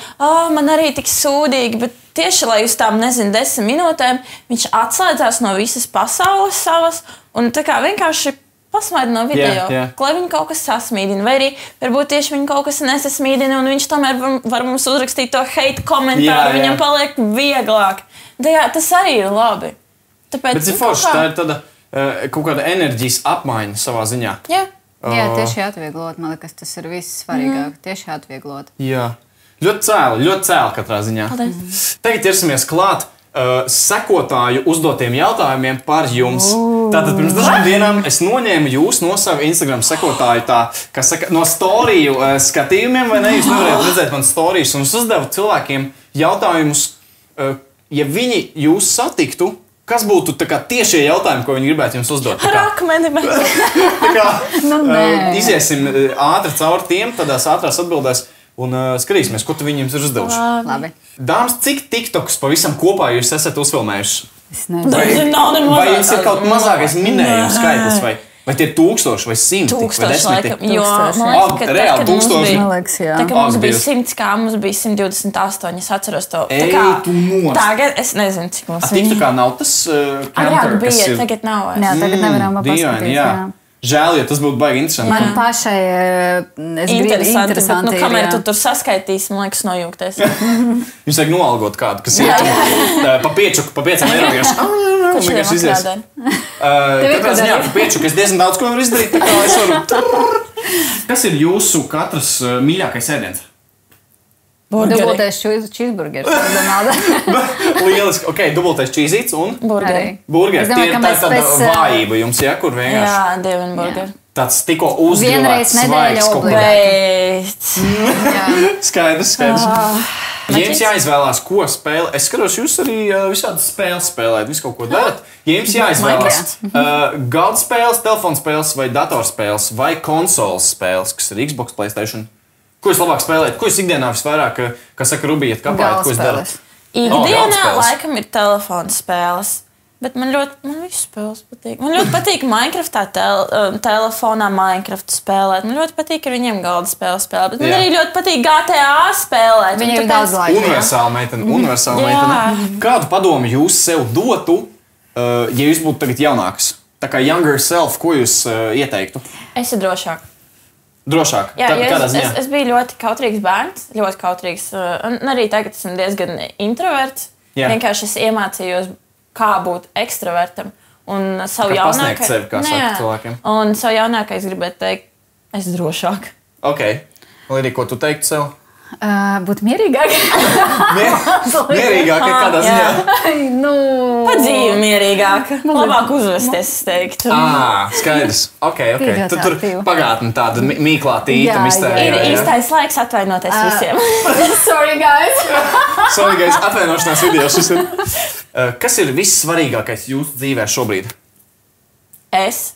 man arī tik sūdīgi, bet tieši, lai uz tām, 10 minūtēm viņš atslēdzās no visas pasaules savas, un tā kā vienkārši pasmaida no video, lai viņu kaut kas sasmīdina, vai arī varbūt tieši viņu kaut kas nesasmīdina, un viņš tomēr var mums uzrakstīt to hate komentāru, viņam paliek vieglāk. Tas arī ir labi. Tāpēc, bet ir forši, tā ir tāda kaut kāda enerģijas apmaiņa savā ziņā. Jā, tieši atvieglot, man liekas, tas ir viss svarīgāk, tieši atvieglot. Jā, ļoti cēli katrā ziņā. Tagad ķersimies klāt sekotāju uzdotiem jautājumiem par jums. Tātad pirms dažām dienām es noņēmu jūs no savu Instagram sekotāju no storiju skatījumiem, vai ne? Jūs nevarētu redzēt man storijas, un es uzdevu cilvēkiem jautājumus, ja viņi jūs satiktu, kas būtu tiešie jautājumi, ko viņi gribētu jums uzdot? Rakmeni, iziesim ātri cauri tiem, tādās ātrās atbildēs. Un skatīsimies, ko tu viņiem ir uzdevuši. Labi. Dāmas, cik TikToks pavisam kopā jūs esat uzfilmējuši? Es nezinu. Vai jums ir kaut mazākais minējums skaitlis? Vai Vai tie 1000 vai 100 vai 10? Laikam, jo, man liekas, ka reāli 1000. Man liekas, jā. Tā kā mums bija 100, kā mums bija 128, es atceros to. Ej, tu nost. Tagad es nezinu, cik mums Tik tā kā nav tas agrāk bija, tagad nav vairs. Jā, tagad nevaram paskatīties. Jā. Žēl, jo tas būtu baigi interesanti. Man pašai Interesanti, bet, ir, kamēr jā. tu tur saskaitīsi, man liekas, nojūgties. Jums vajag noalgot kādu, kas iet pa 5 eiro. Kurš viņam izies? atklādē? Katrā ziņā pa 5, es diezgan daudz ko varu izdarīt, tā kā es varu. Kas ir jūsu katras mīļākais ēdiens? Dubultais cheeseburgers. Lieliski. Ok, dubultais čīzīts un Burgeri. burgeri. Es domāju, ka Tā mēs ir tāda pēc, vājība jums, ja, kur vienkārši Jā, dievin burgeri. tāds tikko Vienreiz uzgrilēts nedēļā svaigs kaut kā. Beidz. Skaidrs. Ja jums jāizvēlās, ko spēlēt, es skatos, jūs arī visādas spēles spēlējat, visu kaut ko darat. Ja jums jāizvēlās galda spēles, telefona spēles vai datorspēles vai konsoles spēles, kas ir Xbox, PlayStation, ko jūs labāk spēlējat? Ko jūs ikdienā visvairāk, kā saka, rubiet, kapājat, ko jūs darat? Ikdienā laikam ir telefona spēles. Bet man viss spēles patīk. Man ļoti patīk Minecraftā telefonā Minecraft spēlēt. Man ļoti patīk ar viņiem galda spēles spēlēt. Bet man arī ļoti patīk GTA spēlēt. Viņi ir daudz laika. Universāla meitene. Kādu padomu jūs sev dotu, ja jūs būtu tagad jaunāks? Tā kā younger self, ko jūs ieteiktu? Es esmu drošāk. Drošāk? Jā, Kādā ziņā? es biju ļoti kautrīgs bērns. Ļoti kautrīgs. Un arī tagad esmu diezgan introverts. Jā. Vienkārši es iemācījos, kā būt ekstravertam. Un savu Kā pasniegt jaunāko... sevi, kā saka cilvēkiem. Un savu jaunākais gribētu teikt, es drošāk. Ok. Lidija, ko tu teiktu sev? Būt mierīgāk. Mierīgāk, kādā ziņā? Pa dzīvi mierīgāk. Labāk uzvesties, es teiktu. Skaidrs. Ok. Ļoti Tu tur aktīva. pagātni tāda mīklātīta Jā, mistērija. Ir īstais laiks atvainoties visiem. Sorry, guys. Svarīgais atvainošanās video šis ir. Kas ir vissvarīgākais jūsu dzīvē šobrīd? Es?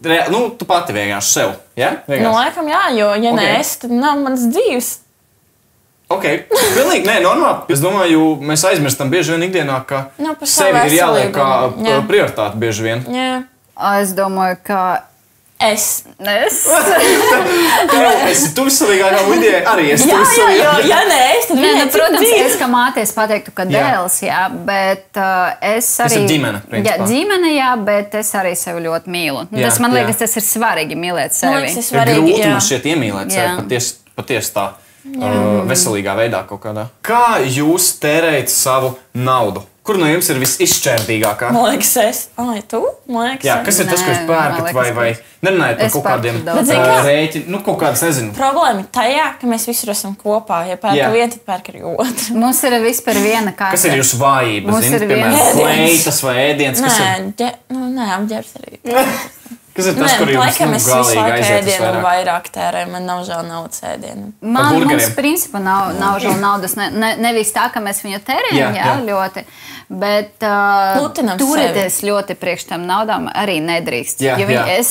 Tu pati vienkārši sev. Ja? Nu, laikam, jā, jo, ja Ok. ne es, tad nav manas dzīves. Ok, pilnīgi nē, normāli. Es domāju, mēs aizmirstam bieži vien ikdienā, ka Nu, par savu sevi ir jāliek kā veselību. Jā. prioritāte bieži vien. Jā. Es domāju, ka Es. Tu vissvarīgākā Lidija arī esi. Jā, ja ne es, tad Nē, viņa protams, es kā māties pateiktu, ka dēls, jā, bet es arī... ir ģimene, principā. Jā, ģimene, jā, bet es arī sevi ļoti mīlu. Jā, Tas, man jā. liekas, tas ir svarīgi mīlēt Man sevi. liekas, tas Ir svarīgi. grūti Jā. man šķiet iemīlēt Jā. sevi patiesi tā veselīgā veidā kaut kādā. Kā jūs tērējat savu naudu? Kur no jums ir visizšķērdīgākā? Man liekas, es. Ai, tu? Man liekas, Jā, kas ir tas, ko jūs Nē, pērkat, man liekas, vai nerunājat par es kaut kādiem pērku daudz. Bet zini kā? rēķiniem, kaut kādas, nezinu. Problēma ir tajā, ka mēs visur esam kopā. Ja Jā. pērka viena, tad pērka arī otra. Mums ir vispār viena kārta. Kas ir jūsu vājības? Mums Zini, ir piemēram, viens kleitas vai ēdiens? Kas ir, Nē, apģērbs arī. kas ir tas, kur jums laikam es visu galīgi laiku aiziet ēdienu visvairāk? vairāk tērēju. Man nav žēl naudas ēdienu. Par burgeriem? Mums principā nav žēl naudas. Nevis tā, ka mēs viņu tērējam, jā, ļoti. Bet Lutinam turēties ļoti priekš tam naudām arī nedrīkst. Jā, Jo jā. Es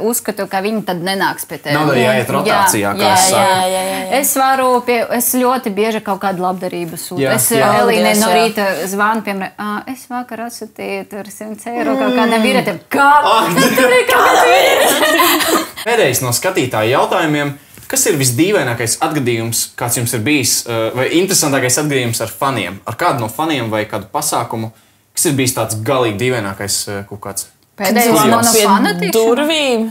uzskatu, ka viņi tad nenāks pie tevis. Nav arī jāiet rotācijā, kā es saku. Es ļoti bieži kaut kādu labdarību sūtu. Jā, Es jā. Elīnai Paldies, no jā. rīta zvanu, piemēram, es vakar atsūtīju tur 100 eiro kaut kādam vīrietim. Kā? Pēdējais no skatītāju jautājumiem. Kas ir visdīvainākais atgadījums, kāds jums ir bijis, vai interesantākais atgadījums ar faniem? Ar kādu no faniem vai kādu pasākumu? Kas ir bijis tāds galīgi dīvainākais kaut kāds? Pēdējais no fanatīšanas. Durvīm.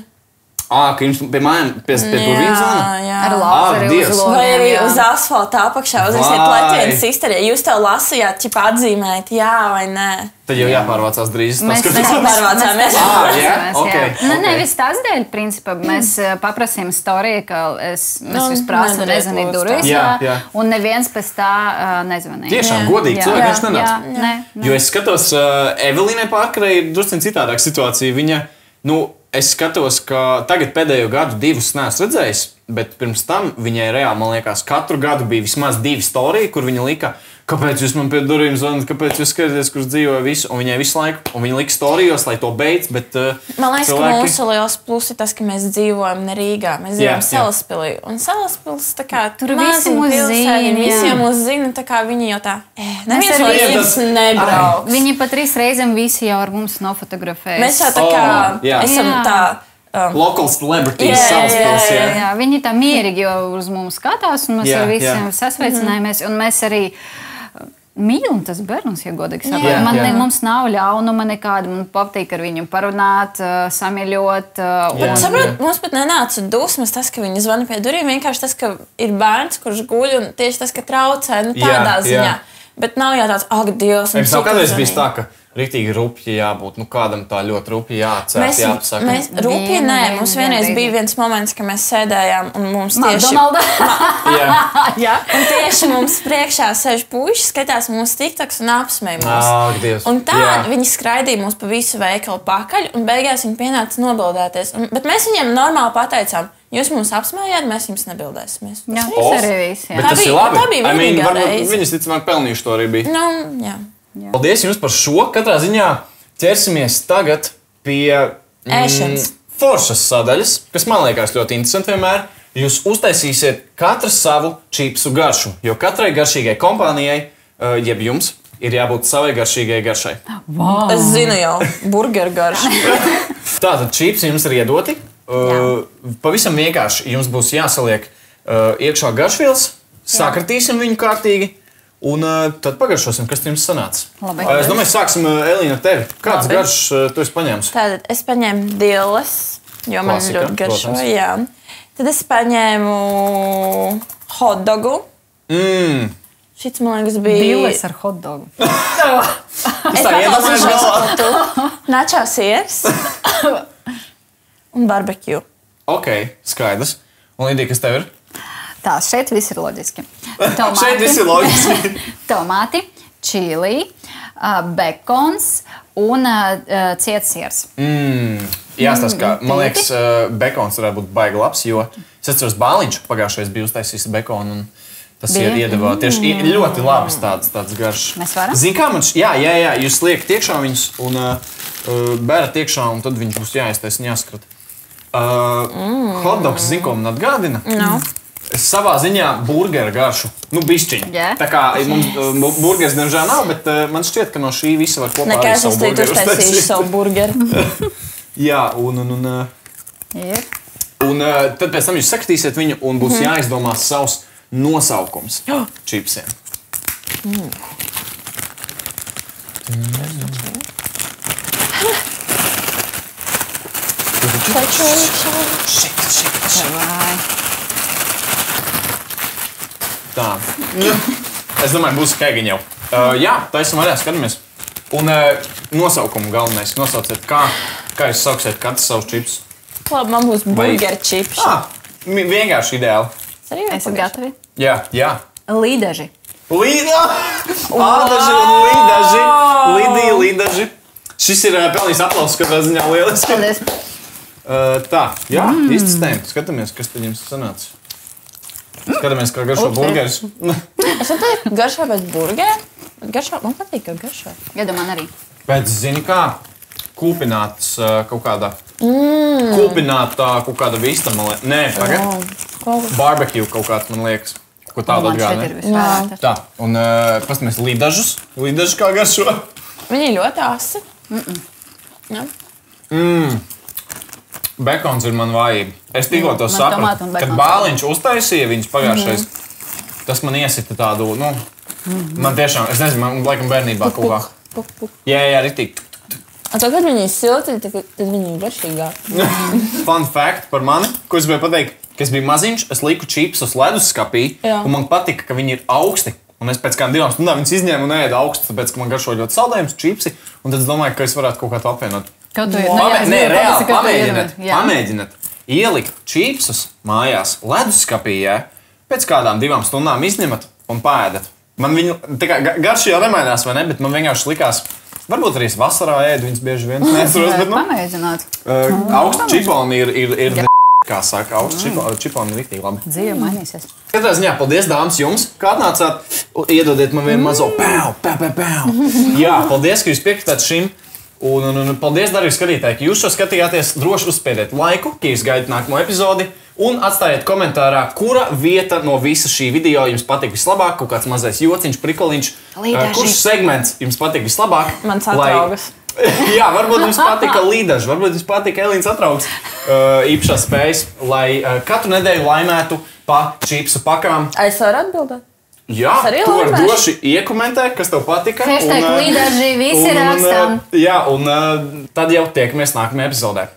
Ka jums pie mājām pie durvīm zvana? Jā. Ar lāzeri Dievs. uz Vai logiem, arī jā. uz asfalta apakšā uzrakstīt Vai. plakātu sisteri. Ja jūs to lasījāt, ķip atzīmējat, jā vai nē. Tad jau jāpārvācās drīz. Mēs pārvācāmies. Jā, ok. Nevis tas dēļ, principā, mēs paprasījām storiju, ka mēs jūs prasām nedariet nezvanīt lūdzu durvīs, Jā, jā. un neviens pēc tā nezvanīja. Tiešām Jā. godīgi Jā. cilvēki Jā, viņš nenāca. jā, nē. Jo es skatos, Evelīnai Parkerai ir drusku citādāka situācija. Viņa, es skatos, ka tagad pēdējo gadu, divus neesmu redzējis. bet pirms tam viņai reāli, man liekas, katru gadu bija vismaz 2 storija, kur viņa lika, kāpēc jūs man pie durvīm zvanat, kāpēc jūs skatāties, kurš dzīvoja visu, un viņai visu laiku, un viņa lika storijos, lai to beidz, bet man liekas, cilvēki... ka mūsu liels plus ir tas, ka mēs dzīvojam ne Rīgā, mēs dzīvojam Salaspilī, un Salaspils tā kā tur visi mūs zina, visiem mūs zina, tā kā viņi jau tā, neviens no jums nebrauks. Viņi pat 3 reizēm visi jau ar mums nofotografējas. Mēs jau tā kā esam tā... Local celebrities, Salaspils, jā. Viņi tā mierīgi jau uz mums skatās, un mēs ar visiem sasveicinājāmies, un mēs arī mīlam tas bērnus, ja godīgi sakot. Mums nav ļaunuma nekāda, man patīk ar viņu parunāt, samīļot. Bet saprot, mums pat nenāca dusmas tas, ka viņi zvana pie durvīm, vienkārši tas, ka ir bērns, kurš guļ, un tieši tas, ka traucē, tādā ziņā. Bet nav jau tāds, ak, Dievs, un citu kādreiz bijis tā, ka riktīgi rupji jābūt, kādam tā ļoti rupji jāatcērt, jāpasaka. Mēs rupji, nē, mums vienreiz bija viens moments, ka mēs sēdējām un mums tieši... Jā. Un tieši mums priekšā sēž puiši, skatās mūsu TikToks un apsmēj mūs. Un tā viņi skraidīja mūs pa visu veikalu pakaļ un beigās viņi pienāca nobildēties. Bet mēs viņiem normāli pateicām, jūs mūs apsmējāt, mēs jums nebildēsimies. Jā, tas arī viss. Bet tas ir labi. Tā bija vienīgā reize. Viņas ticamāk pelnījuši to arī bija. Nu, jā. Paldies jums par šo. Katrā ziņā ķersimies tagad pie foršas sadaļas, kas man liekas ļoti interesanti vienmēr. Jūs uztaisīsiet katru savu čipsu garšu, jo katrai garšīgai kompānijai, jeb jums, ir jābūt savai garšīgai garšai. Wow. Es zinu jau, burgeru garšu. Tātad čipsi jums ir iedoti. Pavisam vienkārši jums būs jāsaliek iekšā garšvielas, sakratīsim viņu kārtīgi. Un tad pagaršosim, kas jums sanāca. Labi. Es domāju, sāksim, Elīna, ar tevi. Kāds garšs tu esi paņēmusi? Tātad es paņēmu dilles, jo man ļoti garšo, jā. Tad es paņēmu hotdogu. Šits, man liekas, bija... Dilles ar hotdogu. Es paklausīšos načo siers un barbecue. Ok, skaidrs. Un Lidija, kas tev ir? Tā, šeit viss ir loģiski. Šeit viss ir loģiski. Tomāti, čili, bekons un ciets siers. Jāstāsta, ka man liekas, bekons varētu būt baigi labs, jo es atceros Bāliņš pagājušais bija uztaisījis bekonu un tas iedeva tieši ļoti labs tāds garšs. Mēs varam? Zini, kā man jā, jūs liekat iekšā viņus un bērat iekšā un tad viņš būs jāiztais un jāskrata. Hotdogs, zini, ko man atgādina? No. Es savā ziņā burgeru garšu, bišķiņu. Yeah. Tā kā mums burgers diemžēl nav, bet man šķiet, ka no šī visa var kopā arī savu burgeru uztaisīt. Nekā es uztaisīšu savu burgeru. Jā, un tad pēc tam jūs sakatīsiet viņu un būs jāizdomā savs nosaukums čipsiem. Tā. Es domāju, būs kēgiņ jau. Jā, taisam vaļā, skatāmies. Un nosaukumu galvenais. Nosauciet, kā jūs sauksiet katrs savus čipsus. Labi, man būs burgeru čips. Vienkārši ideāli. Esat gatavi? Jā. Līdaži. Ādaži un līdaži. Šis ir pelnījis aplausus katrā ziņā lieliski. Paldies. Tā, jā, iztestējam. Skatāmies, kas tad jums sanāca. Skatāmies, kā garšo burgeris. Es teiktu, garšo pēc burgera. Man patīk, ka garšo. Gada man arī. Pēc, zini kā, kūpināts kaut kādā. Kūpinātā kaut kāda vista, man liekas. Nē, pagad. Barbecue kaut kāds, man liekas. Ko tādu atgādina. Tā, un pastamies līdažus. Līdažus kā garšo. Viņi ļoti asi. Jā. Bekons ir man vājība. Es tikko to sapratu, kad Bāliņš uztaisīja viņus pagājušais. Tas man iesita tādu, man tiešām, es nezinu, man laikam bērnībā kaut kā. Jā, ritīgi. Tad, kad viņi ir silti, tad viņi ir garšīgāk. Fun fact par mani, ko es gribēju pateikt, ka es biju maziņš, es liku čipsus leduskapī, un man patika, ka viņi ir augsti. Un es pēc kādām 2 stundām viņus izņēmu un ēdu augstu, tāpēc, ka man garšo ļoti saldējums, čipsi, un tad es domāju, ka es varētu kaut kā to apvienot. Nē, reāli, pamēģiniet ielikt čipsus mājās leduskapī, pēc kādām 2 stundām izņemat un pāēdat. Man viņu, tā kā garši jau nemainās, vai ne, bet man vienkārši likās, varbūt arī es vasarā ēdu viņus bieži vien, neatceros, bet pamēģināt. Augstu čiponi ir Kā saka, čiponi riktīgi labi. Dzīve mainīsies. Katrā ziņā, paldies, dāmas, jums, kā atnācāt. Iedodiet man vienu mazo pēu. Jā, paldies, ka jūs piekritāt šim. Un paldies, darīgi skatītāji, ka jūs šo skatījāties. Droši uzspiediet laiku, ka jūs gaidat nākamo epizodi. Un atstājiet komentārā, kura vieta no visa šī video jums patīk vislabāk. Kaut kāds mazais jociņš, prikoliņš. Kurš segments jums patīk vislabāk? Mans atraugas. Jā, varbūt jums patika līdaži, varbūt jums patika Elīnas atraugs īpašās spējas, lai katru nedēļu laimētu pa čipsu pakām. Es varu atbildēt? Jā, tu vari droši iekomentēt, kas tev patika. Hashtag līdaži, visi rakstām. Jā, un tad jau tiekamies nākamajā epizodē.